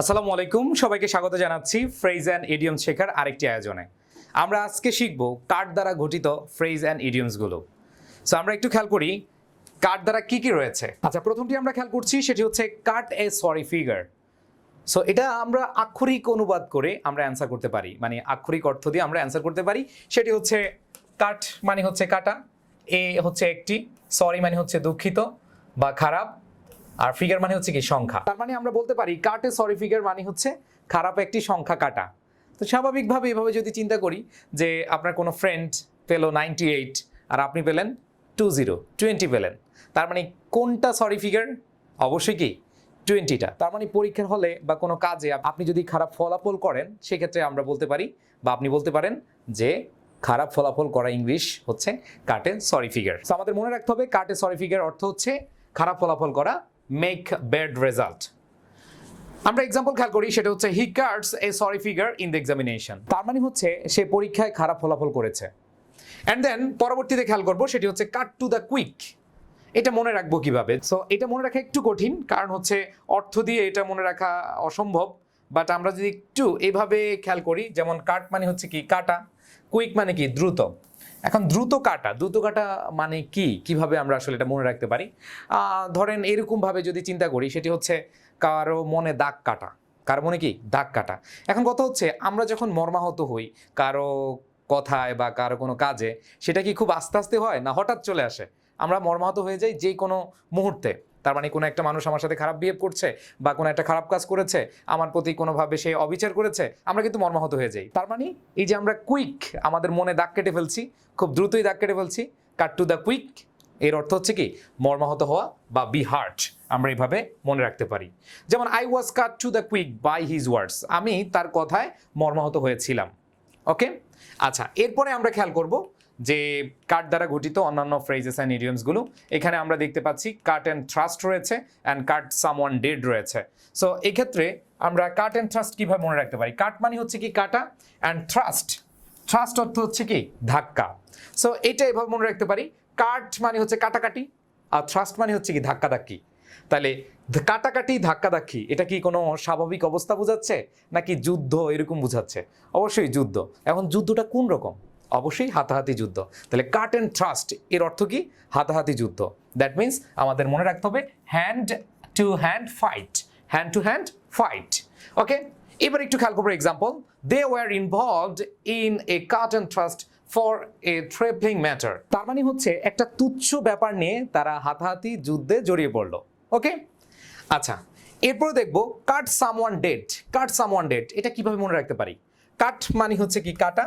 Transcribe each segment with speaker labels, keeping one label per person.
Speaker 1: আসসালামু আলাইকুম, সবাইকে স্বাগত জানাচ্ছি ফ্রেজ অ্যান্ড ইডিয়মস শেখার আরেকটি আয়োজনে। আমরা আজকে শিখব কার্ড দ্বারা গঠিত ফ্রেজ অ্যান্ড ইডিয়মসগুলো। সো আমরা একটু খেয়াল করি কার্ড দ্বারা কি কি রয়েছে। আচ্ছা, প্রথমটি আমরা খেয়াল করছি সেটি হচ্ছে কাট এ সরি ফিগার। সো এটা আমরা আক্ষরিক অনুবাদ করে আমরা অ্যান্সার করতে পারি, মানে আক্ষরিক অর্থ দিয়ে আমরা অ্যান্সার করতে পারি। সেটি হচ্ছে কাট মানে হচ্ছে কাটা, এ হচ্ছে একটি, সরি মানে হচ্ছে দুঃখিত বা খারাপ, আর ফিগার মানে হচ্ছে কি সংখ্যা। তার মানে আমরা বলতে পারি কাটে সরি ফিগার মানে হচ্ছে খারাপ একটি সংখ্যা কাটা। তো স্বাভাবিকভাবে এভাবে যদি চিন্তা করি যে আপনার কোনো ফ্রেন্ড পেলো 98 আর আপনি পেলেন 20 পেলেন, তার মানে কোনটা সরি ফিগার? অবশ্যই কি 20টা। তার মানে পরীক্ষার হলে বা কোনো কাজে আপনি যদি খারাপ ফলাফল করেন সেক্ষেত্রে আমরা বলতে পারি বা আপনি বলতে পারেন যে খারাপ ফলাফল করা ইংলিশ হচ্ছে কাটে সরি ফিগার। তো আমাদের মনে রাখতে হবে কাটে সরি ফিগার অর্থ হচ্ছে খারাপ ফলাফল করা, মেক ব্যাড রেজাল্ট। আমরা এক্সাম্পল খেয়াল করি, সেটা হচ্ছে he cuts a sorry figure in the examination. তার মানে হচ্ছে সে পরীক্ষায় খারাপ ফলাফল করেছে। অ্যান্ড দেন পরবর্তীতে খেয়াল করবো সেটি হচ্ছে কাট টু দ্য কুইক। এটা মনে রাখবো কিভাবে? সো এটা মনে রাখা একটু কঠিন, কারণ হচ্ছে অর্থ দিয়ে এটা মনে রাখা অসম্ভব। বাট আমরা যদি একটু এইভাবে খেয়াল করি, যেমন কাট মানে হচ্ছে কি কাটা, কুইক মানে কি দ্রুত। এখন দ্রুত কাটা মানে কি, কিভাবে আমরা আসলে এটা মনে রাখতে পারি? ধরেন এরকমভাবে যদি চিন্তা করি, সেটি হচ্ছে কারো মনে দাগ কাটা। কারো মনে কি দাগ কাটা। এখন কথা হচ্ছে আমরা যখন মর্মাহত হই কারো কথায় বা কারো কোনো কাজে, সেটা কি খুব আস্তে আস্তে হয় না হঠাৎ চলে আসে? আমরা মর্মাহত হয়ে যাই যে কোনো মুহূর্তে। তার মানে কোনো একটা মানুষ আমার সাথে খারাপ বিহেভ করছে বা কোনো একটা খারাপ কাজ করেছে, আমার প্রতি কোনোভাবে সে অবিচার করেছে, আমরা কিন্তু মর্মাহত হয়ে যাই। তার মানে এই যে আমরা কুইক, আমাদের মনে দাগ কেটে ফেলছি, খুব দ্রুতই দাগ কেটে ফেলছি, কাট টু দ্য কুইক, এর অর্থ হচ্ছে কি মর্মাহত হওয়া বা বি হার্ট। আমরা এইভাবে মনে রাখতে পারি। যেমন I was cut to the quick by his words, আমি তার কথায় মর্মাহত হয়েছিলাম। ওকে, আচ্ছা, এরপরে আমরা খেয়াল করব যে কাট দ্বারা গঠিত অন্যান্য ফ্রেজেস অ্যান্ড ইডিয়মসগুলো। এখানে আমরা দেখতে পাচ্ছি কাট অ্যান্ড থ্রাস্ট রয়েছে অ্যান্ড কাট সামওয়ান ডেড রয়েছে। সো এই ক্ষেত্রে আমরা কাট অ্যান্ড থ্রাস্ট কিভাবে মনে রাখতে পারি? কাট মানে হচ্ছে কি কাটা, অ্যান্ড থ্রাস্ট অর্থ হচ্ছে কি ধাক্কা। সো এটা এভাবে মনে রাখতে পারি, কাট মানে হচ্ছে কাটাকাটি আর থ্রাস্ট মানে হচ্ছে কি ধাক্কাধাক্কি। তাহলে কাটাকাটি ধাক্কাধাক্কি এটা কি কোনো স্বাভাবিক অবস্থা বোঝাচ্ছে নাকি যুদ্ধ এরকম বোঝাচ্ছে? অবশ্যই যুদ্ধ। এখন যুদ্ধটা কোন রকম? অবশ্যই হাতাহাতি যুদ্ধ। তাহলে কাট অ্যান্ড থ্রাস্ট এর অর্থ কি হাতাহাতি যুদ্ধ। দ্যাট মিনস আমাদের মনে রাখতে হবে hand to hand fight, hand to hand fight. Okay, এবার একটু খেয়াল করবো example, they were involved in a cut and thrust for a trifling matter. তার মানে হচ্ছে একটা তুচ্ছ ব্যাপার নিয়ে তারা হাতাহাতি যুদ্ধে জড়িয়ে পড়লো। ওকে, আচ্ছা, এরপরে দেখবো কাট সামওয়ান ডেড। কাট সামওয়ান ডেড এটা কিভাবে মনে রাখতে পারি? কাট মানে হচ্ছে কি কাটা,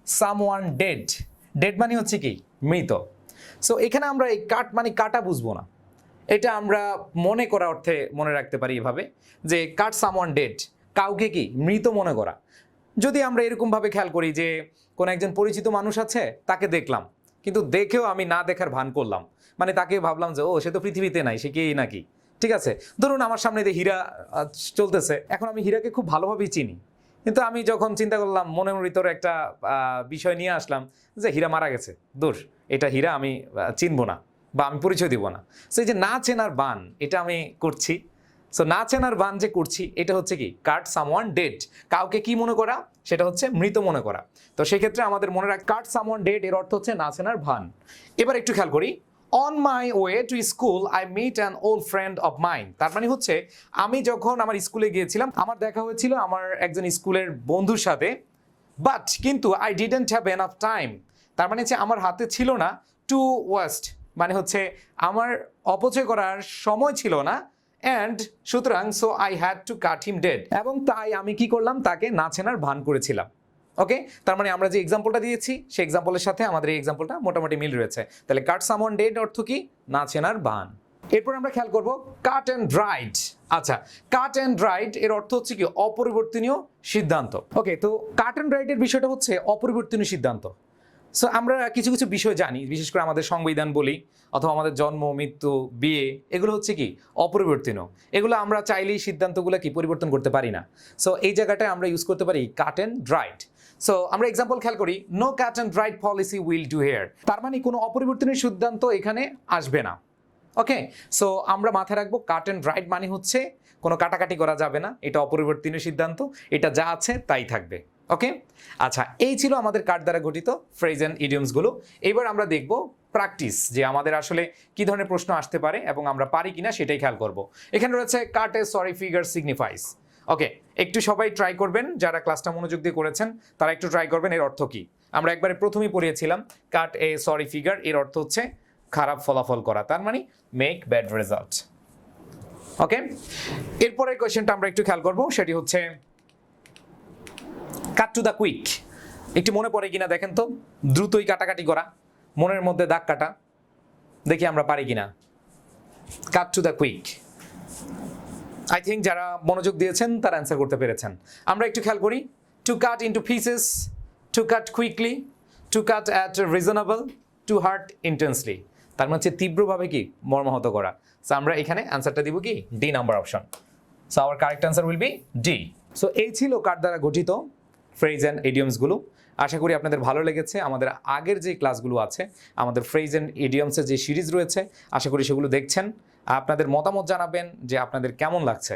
Speaker 1: সামওয়ান ডেড, ডেড মানে হচ্ছে কি মৃত। সো এখানে আমরা এই কাট মানে কাটা বুঝবো না, এটা আমরা মনে করা অর্থে মনে রাখতে পারি এভাবে যে কাট সামওয়ান ডেড, কাউকে কি মৃত মনে করা। যদি আমরা এরকমভাবে খেয়াল করি যে কোন একজন পরিচিত মানুষ আছে, তাকে দেখলাম কিন্তু দেখেও আমি না দেখার ভান করলাম, মানে তাকে ভাবলাম যে ও সে তো পৃথিবীতে নাই, সে কে নাকি। ঠিক আছে, ধরুন আমার সামনে যে হীরা চলতেছে, এখন আমি হীরাকে খুব ভালোভাবেই চিনি, কিন্তু আমি যখন চিন্তা করলাম মনের ভিতরে একটা বিষয় নিয়ে আসলাম যে হীরা মারা গেছে, দূর, এটা হীরা আমি চিনবো না বা আমি পরিচয় দিব না। সেই যে না চেনার বান এটা আমি করছি। সো না চেনার বান যে করছি এটা হচ্ছে কি কাট সামওয়ান ডেড, কাউকে কি মনে করা, সেটা হচ্ছে মৃত মনে করা। তো সেক্ষেত্রে আমাদের মনে রাখ কাট সামওয়ান ডেড এর অর্থ হচ্ছে না চেনার ভান। এবার একটু খেয়াল করি, on my way to school I meet an old friend of mine. তার মানে হচ্ছে আমি যখন আমার স্কুলে গিয়েছিলাম, আমার দেখা হয়েছিল আমার একজন স্কুলের বন্ধুর সাথে, বাট কিন্তু I didn't have enough time. তার মানে হচ্ছে আমার হাতে ছিল না, টু ওয়েস্ট মানে হচ্ছে আমার অপচয় করার সময় ছিল না, অ্যান্ড সুতরাং so I had to cut him dead, এবং তাই আমি কি করলাম তাকে না চেনার ভান করেছিলাম। ওকে, তার মানে আমরা যে এক্সাম্পলটা দিয়েছি সেই এক্সাম্পলের সাথে আমাদের এই এক্সাম্পলটা মোটামুটি মিল রয়েছে। তাহলে কাট সামওয়ান ডেড অর্থ কি না চেনার ভান। এরপর আমরা খেয়াল করব কাট অ্যান্ড রাইট। আচ্ছা, কাট অ্যান্ড রাইট এর অর্থ হচ্ছে কি অপরিবর্তনীয় সিদ্ধান্ত। ওকে, তো কাট অ্যান্ড রাইট এর বিষয়টা হচ্ছে অপরিবর্তনীয় সিদ্ধান্ত। সো আমরা কিছু কিছু বিষয় জানি, বিশেষ করে আমাদের সংবিধান বলি অথবা আমাদের জন্ম মৃত্যু বিয়ে, এগুলো হচ্ছে কি অপরিবর্তনীয়, এগুলো আমরা চাইলেই সিদ্ধান্তগুলো কি পরিবর্তন করতে পারি না। সো এই জায়গাটায় আমরা ইউজ করতে পারি কাট অ্যান্ড রাইট। সো আমরা এক্সাম্পল খেয়াল করি, no cut and write policy will do here. তার মানে কোনো অপরিবর্তনীয় সিদ্ধান্ত এখানে আসবে না। ওকে, সো আমরা মাথায় রাখবো কাট অ্যান্ড রাইট মানে হচ্ছে কোনো কাটাকাটি করা যাবে না, এটা অপরিবর্তনীয় সিদ্ধান্ত, এটা যা আছে তাই থাকবে। ওকে, আচ্ছা, এই ছিল আমাদের কার্ড দ্বারা গঠিত ফ্রেজ অ্যান্ড ইডিয়মসগুলো। এবার আমরা দেখব প্র্যাকটিস, যে আমাদের আসলে কি ধরনের প্রশ্ন আসতে পারে এবং আমরা পারি কিনা সেটাই খেয়াল করব। এখানে রয়েছে কাট এ সরি ফিগার সিগনিফাইস। ওকে, একটু সবাই ট্রাই করবেন, যারা ক্লাসটা মনোযোগ দিয়ে করেছেন তারা একটু ট্রাই করবেন এর অর্থ কি। আমরা একবারে প্রথমেই পড়িয়েছিলাম কাট এ সরি ফিগার, এর অর্থ হচ্ছে খারাপ ফলাফল করা, তার মানে মেক ব্যাড রেজাল্ট। ওকে, এরপরের কোয়েশ্চেনটা আমরা একটু খেয়াল করব, সেটি হচ্ছে কাট টু দ্য কুইক। একটু মনে পড়ে কিনা দেখেন তো, দ্রুতই কাটাকাটি করা, মনের মধ্যে দাগ কাটা, দেখি আমরা পারি কিনা। Cut to the quick, I think যারা মনোযোগ দিয়েছেন তারা অ্যান্সার করতে পেরেছেন। আমরা একটু খেয়াল করি, to cut into pieces, to cut quickly, to cut at reasonable, to hurt intensely, তার মানে হচ্ছে তীব্রভাবে কি মর্মাহত করা। সো আমরা এখানে অ্যান্সারটা দিব কি D number option. So our correct answer will be D. So এই ছিল কার্ড দ্বারা গঠিত ফ্রেজ অ্যান্ড ইডিয়মসগুলো। আশা করি আপনাদের ভালো লেগেছে। আমাদের আগের যে ক্লাসগুলো আছে, আমাদের ফ্রেজ অ্যান্ড ইডিয়মসের যে সিরিজ রয়েছে, আশা করি সেগুলো দেখছেন। আপনাদের মতামত জানাবেন যে আপনাদের কেমন লাগছে।